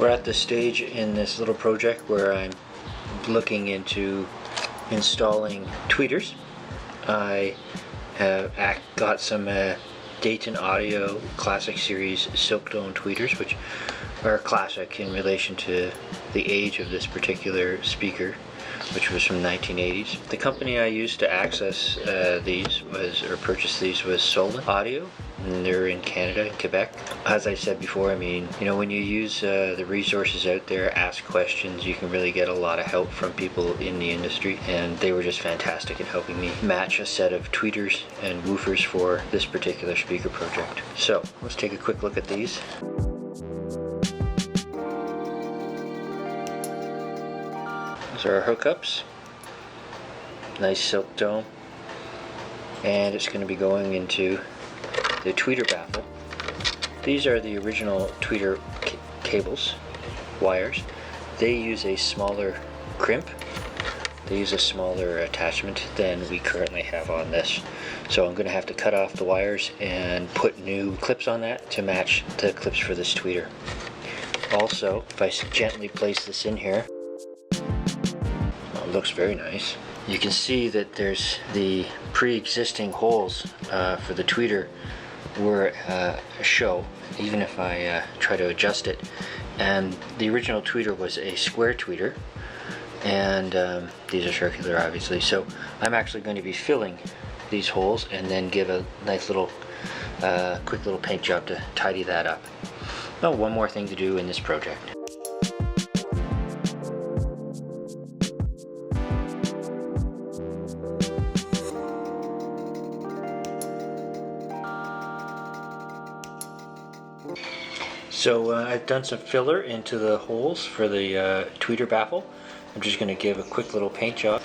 We're at the stage in this little project where I'm looking into installing tweeters. I have got some Dayton Audio Classic Series Silk Dome tweeters, which are classic in relation to the age of this particular speaker, which was from 1980s. The company I used to access purchase these was Solent Audio, and they're in Canada, in Quebec. As I said before, when you use the resources out there, ask questions, you can really get a lot of help from people in the industry, and they were just fantastic in helping me match a set of tweeters and woofers for this particular speaker project. So let's take a quick look at these. Those are our hookups. Nice silk dome. And it's going to be going into the tweeter baffle. These are the original tweeter cables, wires. They use a smaller crimp. They use a smaller attachment than we currently have on this. So I'm going to have to cut off the wires and put new clips on that to match the clips for this tweeter. Also, if I gently place this in here, it looks very nice. You can see that there's the pre-existing holes for the tweeter were a show, even if I try to adjust it. And the original tweeter was a square tweeter, and these are circular, obviously. So I'm actually going to be filling these holes and then give a nice little quick little paint job to tidy that up. Now, one more thing to do in this project. So I've done some filler into the holes for the tweeter baffle. I'm just going to give a quick little paint job.